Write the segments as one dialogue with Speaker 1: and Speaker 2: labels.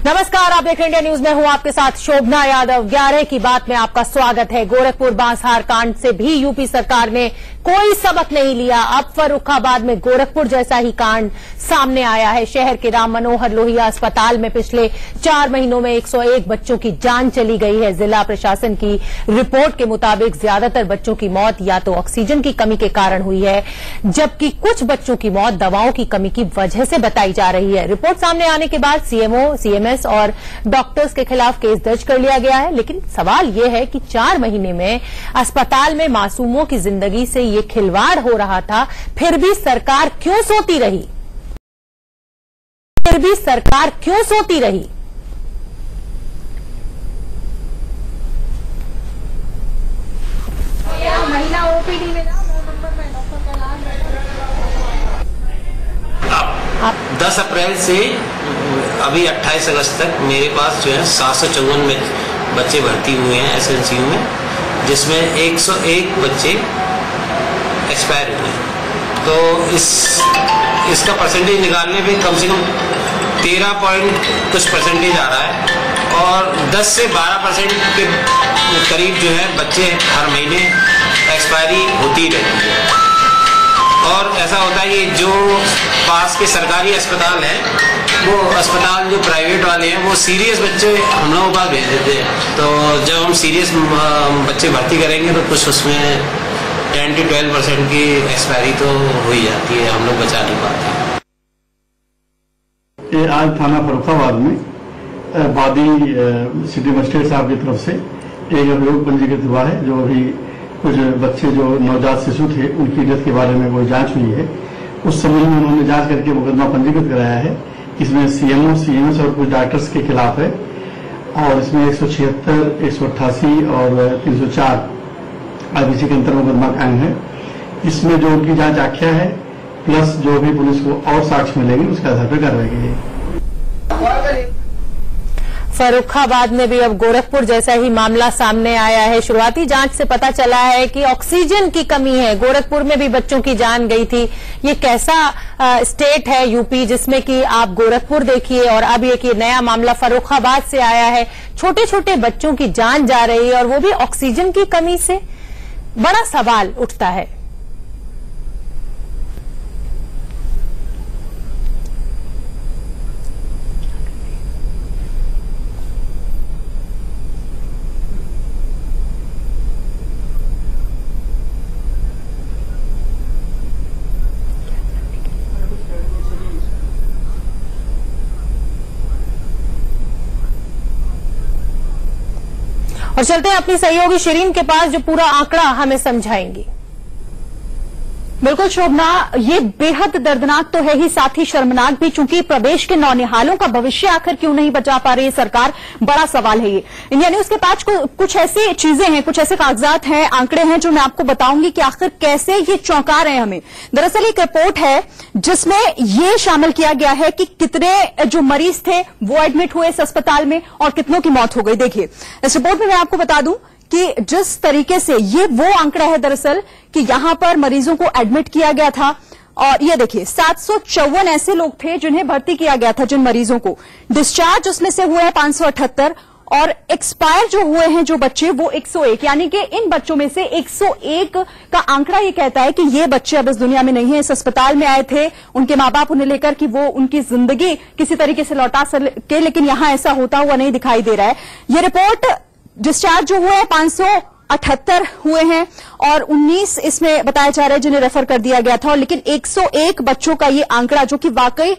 Speaker 1: नमस्कार, आप देख रहे हैं इंडिया न्यूज में हूं आपके साथ शोभना यादव। 11 की बात में आपका स्वागत है। गोरखपुर बांसहार कांड से भी यूपी सरकार ने कोई सबक नहीं लिया। अब फर्रुखाबाद में गोरखपुर जैसा ही कांड सामने आया है। शहर के राम मनोहर लोहिया अस्पताल में पिछले 4 महीनों में 101 बच्चों की जान चली गई है। जिला प्रशासन की रिपोर्ट के मुताबिक ज्यादातर बच्चों की मौत या तो ऑक्सीजन की कमी के कारण हुई है, जबकि कुछ बच्चों की मौत दवाओं की कमी की वजह से बताई जा रही है। रिपोर्ट सामने आने के बाद सीएमओ, सीएमएस और डॉक्टर्स के खिलाफ केस दर्ज कर लिया गया है। लेकिन सवाल यह है कि 4 महीने में अस्पताल में मासूमों की जिंदगी से ये खिलवाड़ हो रहा था, फिर भी सरकार क्यों सोती रही?
Speaker 2: महिला ओपीडी में 9 नंबर में डॉक्टर का नाम है।
Speaker 3: 10 अप्रैल से अभी 28 अगस्त तक मेरे पास जो है 754 बच्चे भर्ती हुए हैं एसएनसीयू में, जिसमें 101 बच्चे एक्सपायर हुए हैं। तो इसका परसेंटेज निकालने पे कम से कम 13 पॉइंट कुछ परसेंटेज आ रहा है और 10 से 12% के करीब जो है बच्चे हर महीने एक्सपायरी होती रहती है। और ऐसा होता है कि जो पास के सरकारी अस्पताल हैं, वो अस्पताल जो प्राइवेट वाले हैं वो सीरियस बच्चे हम लोगों के पास भेज देते हैं। तो जब हम सीरियस बच्चे भर्ती करेंगे तो कुछ उसमें 10 से 12% की एक्सपायरी तो हो ही जाती है, हम लोग बचा नहीं पाते।
Speaker 4: ये आज थाना फर्रुखाबाद में बादी सिटी मजिस्ट्रेट साहब की तरफ से एक अभियोग पंजीकृत हुआ है। जो अभी कुछ बच्चे जो नवजात शिशु थे उनकी डेथ के बारे में कोई जांच हुई है, उस संबंध में उन्होंने जांच करके मुकदमा पंजीकृत कराया है। इसमें सीएमओ, सीएमएस और कुछ डॉक्टर्स के खिलाफ है और इसमें 176, 188 और 304 आईपीसी के अंतर्गत मुकदमा कायम है। इसमें जो उनकी जांच आख्या है प्लस जो भी पुलिस को और साक्ष्य मिलेगी उसके आधार पर कार्रवाई की जाएगी।
Speaker 1: फर्रुखाबाद में भी अब गोरखपुर जैसा ही मामला सामने आया है। शुरुआती जांच से पता चला है कि ऑक्सीजन की कमी है। गोरखपुर में भी बच्चों की जान गई थी। ये कैसा स्टेट है यूपी, जिसमें कि आप गोरखपुर देखिए और अब ये नया मामला फर्रुखाबाद से आया है। छोटे छोटे बच्चों की जान जा रही है और वो भी ऑक्सीजन की कमी से। बड़ा सवाल उठता है। और चलते हैं अपनी सहयोगी शिरीन के पास, जो पूरा आंकड़ा हमें समझाएंगी।
Speaker 5: बिल्कुल शोभना, ये बेहद दर्दनाक तो है ही, साथ ही शर्मनाक भी, चूंकि प्रदेश के नौनिहालों का भविष्य आखिर क्यों नहीं बचा पा रही है सरकार, बड़ा सवाल है ये। इंडिया न्यूज के पास कुछ ऐसी चीजें हैं, कुछ ऐसे कागजात हैं, आंकड़े हैं जो मैं आपको बताऊंगी कि आखिर कैसे ये चौंका रहे हैं हमें। दरअसल एक रिपोर्ट है जिसमें ये शामिल किया गया है कि कितने जो मरीज थे वो एडमिट हुए इस अस्पताल में और कितनों की मौत हो गई। देखिए इस रिपोर्ट में मैं आपको बता दूं कि जिस तरीके से ये वो आंकड़ा है दरअसल कि यहां पर मरीजों को एडमिट किया गया था और ये देखिए 754 ऐसे लोग थे जिन्हें भर्ती किया गया था, जिन मरीजों को डिस्चार्ज उसमें से हुए हैं 578 और एक्सपायर जो हुए हैं जो बच्चे वो 101, यानी कि इन बच्चों में से 101 का आंकड़ा ये कहता है कि ये बच्चे अब इस दुनिया में नहीं है। इस अस्पताल में आए थे उनके मां बाप उन्हें लेकर कि वो उनकी जिंदगी किसी तरीके से लौटा सके, लेकिन यहां ऐसा होता हुआ नहीं दिखाई दे रहा है। ये रिपोर्ट डिस्चार्ज जो हुए हैं 578 हुए हैं और 19 इसमें बताया जा रहा है जिन्हें रेफर कर दिया गया था, लेकिन 101 बच्चों का ये आंकड़ा जो कि वाकई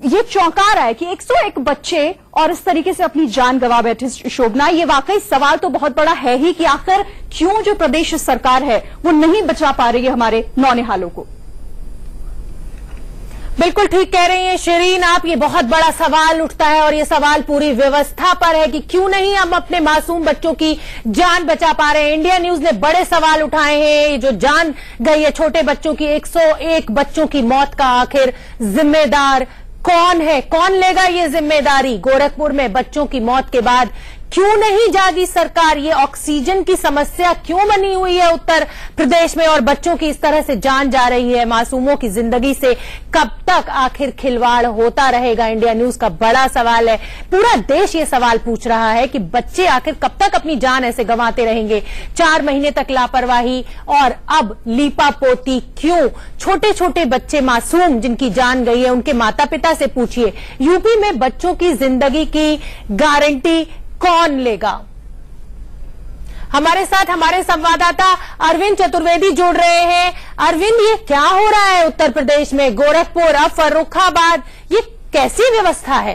Speaker 5: ये चौंका रहा है कि 101 बच्चे और इस तरीके से अपनी जान गंवा बैठे। शोभना, ये वाकई सवाल तो बहुत बड़ा है ही कि आखिर क्यों जो प्रदेश सरकार है वो नहीं बचा पा रही है हमारे नौनिहालों को।
Speaker 1: बिल्कुल ठीक कह रही हैं शिरीन आप, ये बहुत बड़ा सवाल उठता है और ये सवाल पूरी व्यवस्था पर है कि क्यों नहीं हम अपने मासूम बच्चों की जान बचा पा रहे हैं। इंडिया न्यूज ने बड़े सवाल उठाए हैं। जो जान गई है छोटे बच्चों की, 101 बच्चों की मौत का आखिर जिम्मेदार कौन है? कौन लेगा ये जिम्मेदारी? गोरखपुर में बच्चों की मौत के बाद क्यों नहीं जागी सरकार? ये ऑक्सीजन की समस्या क्यों बनी हुई है उत्तर प्रदेश में और बच्चों की इस तरह से जान जा रही है, मासूमों की जिंदगी से कब तक आखिर खिलवाड़ होता रहेगा? इंडिया न्यूज का बड़ा सवाल है। पूरा देश ये सवाल पूछ रहा है कि बच्चे आखिर कब तक अपनी जान ऐसे गंवाते रहेंगे? 4 महीने तक लापरवाही और अब लीपापोती क्यों? छोटे छोटे बच्चे मासूम जिनकी जान गई है, उनके माता पिता से पूछिए, यूपी में बच्चों की जिंदगी की गारंटी कौन लेगा? हमारे साथ हमारे संवाददाता अरविंद चतुर्वेदी जुड़ रहे हैं। अरविंद, ये क्या हो रहा है उत्तर प्रदेश में? गोरखपुर, अब फर्रुखाबाद, ये कैसी व्यवस्था है?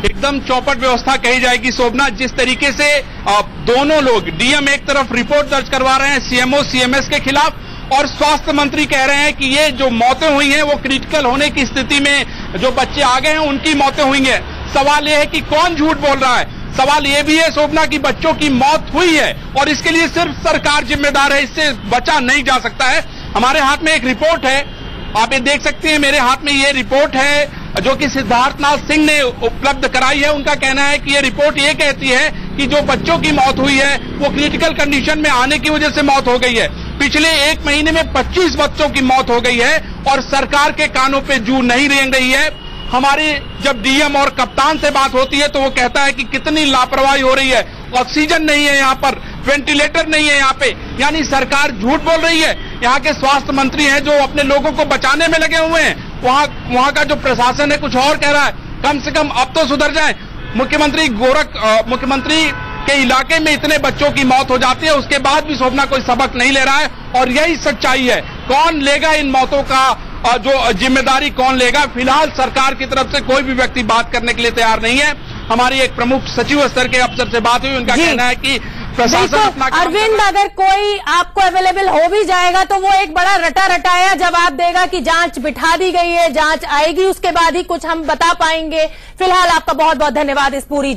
Speaker 6: एकदम चौपट व्यवस्था कही जाएगी शोभना। जिस तरीके से दोनों लोग, डीएम एक तरफ रिपोर्ट दर्ज करवा रहे हैं सीएमओ सीएमएस के खिलाफ, और स्वास्थ्य मंत्री कह रहे हैं कि ये जो मौतें हुई हैं वो क्रिटिकल होने की स्थिति में जो बच्चे आ गए हैं उनकी मौतें हुई हैं। सवाल ये है कि कौन झूठ बोल रहा है? सवाल ये भी है शोभना कि बच्चों की मौत हुई है और इसके लिए सिर्फ सरकार जिम्मेदार है, इससे बचा नहीं जा सकता है। हमारे हाथ में एक रिपोर्ट है, आप ये देख सकते हैं, मेरे हाथ में ये रिपोर्ट है जो कि सिद्धार्थनाथ सिंह ने उपलब्ध कराई है। उनका कहना है कि ये रिपोर्ट ये कहती है कि जो बच्चों की मौत हुई है वो क्रिटिकल कंडीशन में आने की वजह से मौत हो गई है। पिछले 1 महीने में 25 बच्चों की मौत हो गई है और सरकार के कानों पे जू नहीं रेंग रही है। हमारी जब डीएम और कप्तान से बात होती है तो वो कहता है कि कितनी लापरवाही हो रही है, ऑक्सीजन नहीं है यहाँ पर, वेंटिलेटर नहीं है यहाँ पे, यानी सरकार झूठ बोल रही है। यहाँ के स्वास्थ्य मंत्री हैं जो अपने लोगों को बचाने में लगे हुए हैं, वहाँ का जो प्रशासन है कुछ और कह रहा है। कम से कम अब तो सुधर जाए। मुख्यमंत्री के इलाके में इतने बच्चों की मौत हो जाती है, उसके बाद भी शोभना कोई सबक नहीं ले रहा है और यही सच्चाई है। कौन लेगा इन मौतों का जो जिम्मेदारी, कौन लेगा? फिलहाल सरकार की तरफ से कोई भी व्यक्ति बात करने के लिए तैयार नहीं है। हमारी एक प्रमुख सचिव स्तर के अफसर से बात हुई, उनका कहना है कि प्रशासन अपना काम।
Speaker 1: अरविंद, अगर कोई आपको अवेलेबल हो भी जाएगा तो वो एक बड़ा रटा रटाया जवाब देगा कि जांच बिठा दी गई है, जांच आएगी उसके बाद ही कुछ हम बता पाएंगे। फिलहाल आपका बहुत बहुत धन्यवाद इस पूरी